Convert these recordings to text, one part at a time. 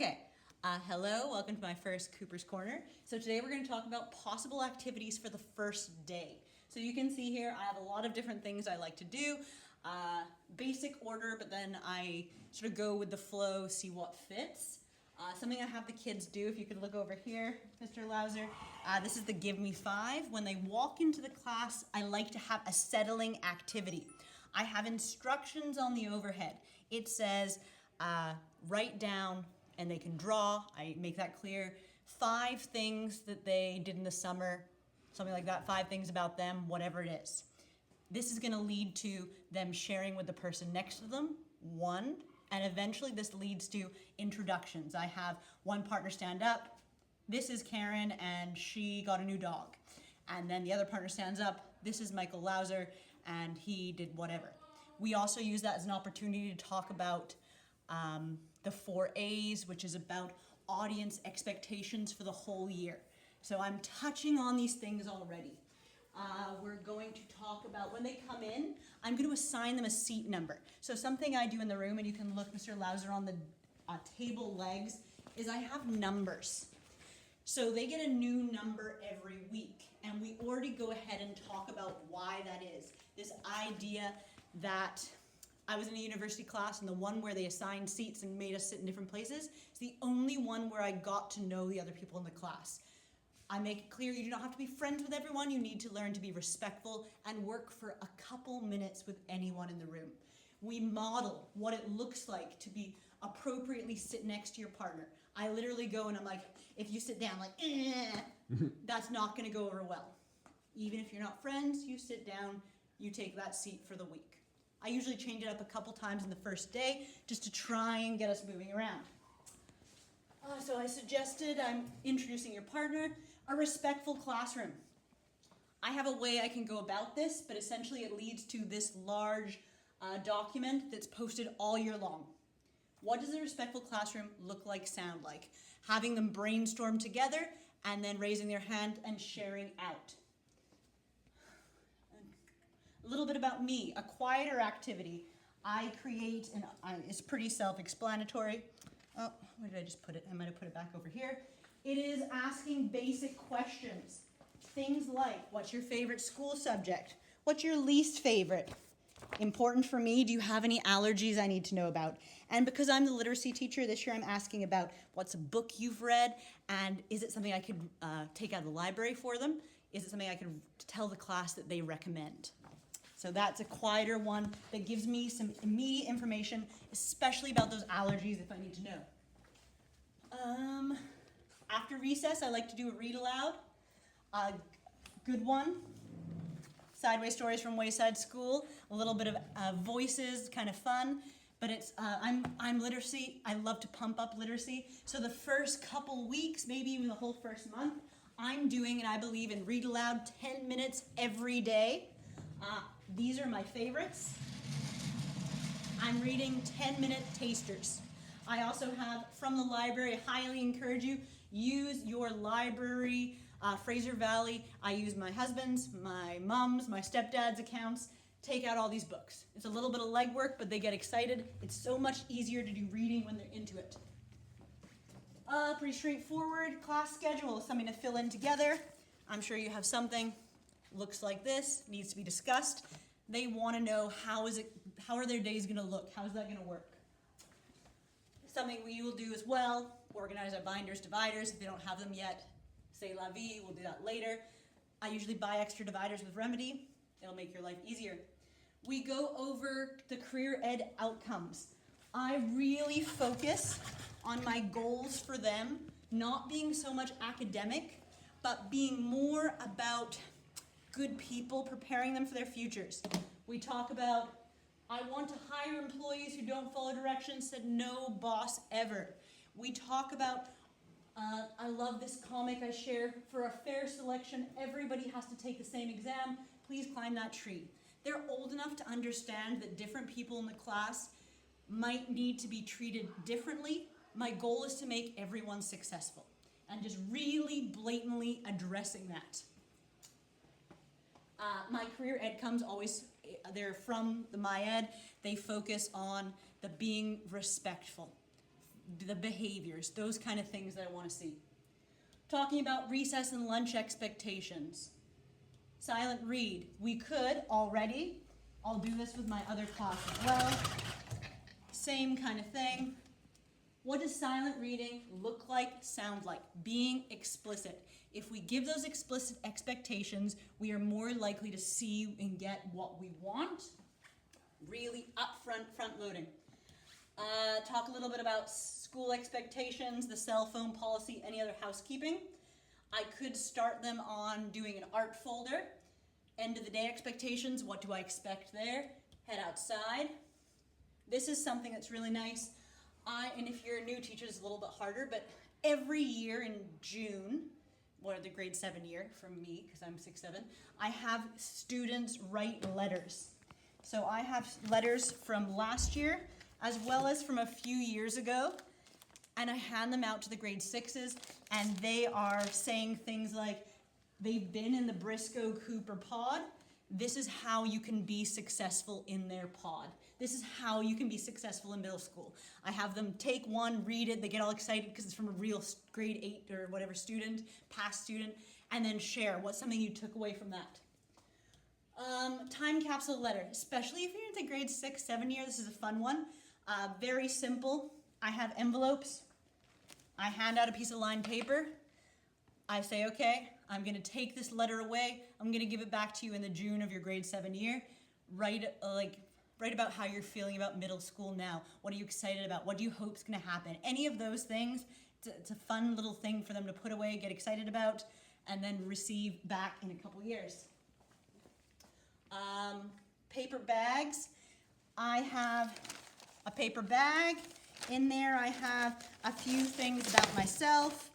Okay, hello, welcome to my first Cooper's Corner. So today we're going to talk about possible activities for the first day. So you can see here I have a lot of different things I like to do. Basic order, but then I sort of go with the flow, see what fits. Something I have the kids do, if you could look over here, Mr. Lauser, this is the Give Me Five. When they walk into the class, I like to have a settling activity. I have instructions on the overhead. It says, write down, and they can draw. I make that clear. 5 things that they did in the summer, something like that, 5 things about them, whatever it is. This is gonna lead to them sharing with the person next to them, one, and eventually this leads to introductions. I have one partner stand up, this is Karen and she got a new dog. And then the other partner stands up, this is Michael Lauser and he did whatever. We also use that as an opportunity to talk about the 4 A's, which is about audience expectations for the whole year. So I'm touching on these things already. We're going to talk about when they come in, I'm going to assign them a seat number. So something I do in the room, and you can look, Mr. Lauser, on the table legs, is I have numbers. So they get a new number every week, and we already go ahead and talk about why that is. This idea that I was in a university class, and the one where they assigned seats and made us sit in different places is the only one where I got to know the other people in the class. I make it clear you do not have to be friends with everyone. You need to learn to be respectful and work for a couple minutes with anyone in the room. We model what it looks like to be appropriately sit next to your partner. I literally go and I'm like, if you sit down like, that's not gonna go over well. Even if you're not friends, you sit down, you take that seat for the week. I usually change it up a couple times in the first day just to try and get us moving around. So I suggested I'm introducing your partner, a respectful classroom. I have a way I can go about this, but essentially it leads to this large document that's posted all year long. What does a respectful classroom look like, sound like? Having them brainstorm together and then raising their hand and sharing out. A little bit about me, a quieter activity. I create, and it's pretty self-explanatory. Oh, where did I just put it? I might have put it back over here. It is asking basic questions. Things like, what's your favorite school subject? What's your least favorite? Important for me, do you have any allergies I need to know about? And because I'm the literacy teacher, this year I'm asking about what's a book you've read, and is it something I could take out of the library for them? Is it something I could tell the class that they recommend? So that's a quieter one that gives me some immediate information, especially about those allergies if I need to know. After recess, I like to do a read aloud. A good one. Sideways Stories from Wayside School. A little bit of voices, kind of fun. But it's I'm literacy. I love to pump up literacy. So the first couple weeks, maybe even the whole first month, I'm doing, and I believe in read aloud 10 minutes every day. These are my favorites. I'm reading 10-minute tasters. I also have from the library, I highly encourage you, use your library, Fraser Valley. I use my husband's, my mom's, my stepdad's accounts. Take out all these books. It's a little bit of legwork, but they get excited. It's so much easier to do reading when they're into it. Pretty straightforward class schedule, something to fill in together. I'm sure you have something. Looks like this, needs to be discussed. They want to know how are their days going to look? How is that going to work? Something we will do as well, organize our binders, dividers. If they don't have them yet, say la vie, we'll do that later. I usually buy extra dividers with Remedy. It'll make your life easier. We go over the career ed outcomes. I really focus on my goals for them, not being so much academic, but being more about good people, preparing them for their futures. We talk about, I want to hire employees who don't follow directions, said no boss ever. We talk about, I love this comic I share, for a fair selection, everybody has to take the same exam, please climb that tree. They're old enough to understand that different people in the class might need to be treated differently. My goal is to make everyone successful and just really blatantly addressing that. My career ed comes always, they're from the MyEd. They focus on the being respectful. the behaviors, those kind of things that I want to see. Talking about recess and lunch expectations. Silent read. We could already, I'll do this with my other class as well. Same kind of thing. What does silent reading look like, sound like? Being explicit. If we give those explicit expectations, we are more likely to see and get what we want. Really upfront, front loading. Talk a little bit about school expectations, the cell phone policy, any other housekeeping. I could start them on doing an art folder. End of the day expectations, what do I expect there? Head outside. This is something that's really nice. And if you're a new teacher, it's a little bit harder, but every year in June, or the grade 7 year from me, because I'm 6'7", I have students write letters. So I have letters from last year, as well as from a few years ago, and I hand them out to the grade 6s, and they are saying things like, they've been in the Briscoe Cooper pod. This is how you can be successful in their pod. This is how you can be successful in middle school. I have them take one, read it, they get all excited because it's from a real grade 8 or whatever student, past student, and then share what's something you took away from that. Time capsule letter, especially if you're in the grade 6, 7 year, this is a fun one. Very simple. I have envelopes. I hand out a piece of lined paper. I say, okay, I'm gonna take this letter away. I'm gonna give it back to you in the June of your grade 7 year. Write about how you're feeling about middle school now. What are you excited about? What do you hope is gonna happen? Any of those things, it's a fun little thing for them to put away, get excited about, and then receive back in a couple years. Paper bags. I have a paper bag. In there I have a few things about myself.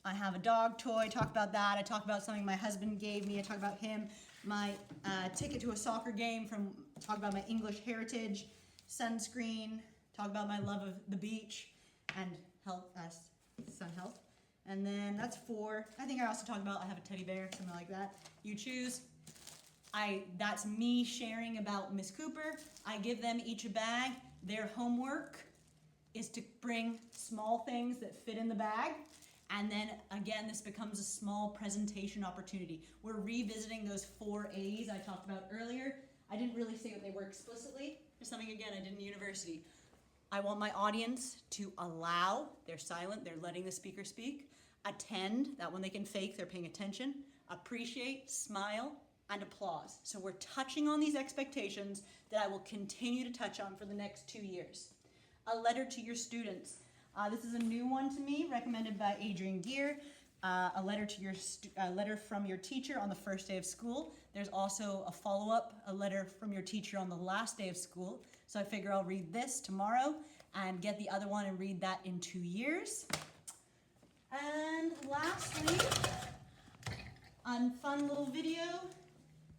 I have a dog toy, talk about that. I talk about something my husband gave me. I talk about him. My ticket to a soccer game, talk about my English heritage, sunscreen, talk about my love of the beach, and health, sun health. And then that's 4. I think I also talk about I have a teddy bear, something like that. You choose. That's me sharing about Miss Cooper. I give them each a bag. Their homework is to bring small things that fit in the bag. And then again, this becomes a small presentation opportunity. We're revisiting those 4 A's I talked about earlier. I didn't really say what they were explicitly. There's something, again, I did in university. I want my audience to allow, they're silent, they're letting the speaker speak. Attend, that one they can fake, they're paying attention. Appreciate, smile, and applause. So we're touching on these expectations that I will continue to touch on for the next 2 years. A letter to your students. This is a new one to me, recommended by Adrian Gear. A letter from your teacher on the first day of school. There's also a follow-up, a letter from your teacher on the last day of school. So I figure I'll read this tomorrow and get the other one and read that in 2 years. And lastly, a fun little video.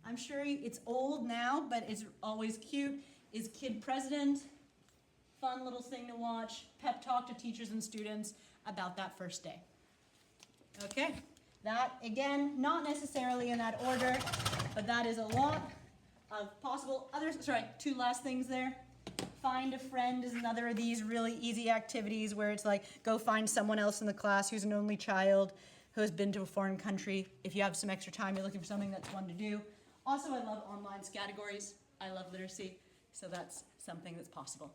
I'm sure it's old now, but it's always cute, is Kid President. Fun little thing to watch, pep talk to teachers and students about that first day. Okay, that again, not necessarily in that order, but that is a lot of possible others. Sorry, 2 last things there. Find a friend is another of these really easy activities where it's like, go find someone else in the class who's an only child, who has been to a foreign country. If you have some extra time, you're looking for something, that's fun to do. Also, I love online categories. I love literacy, so that's something that's possible.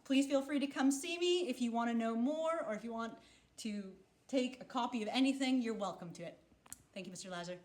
Please feel free to come see me if you want to know more or if you want to take a copy of anything, you're welcome to it. Thank you, Mr. Lazar.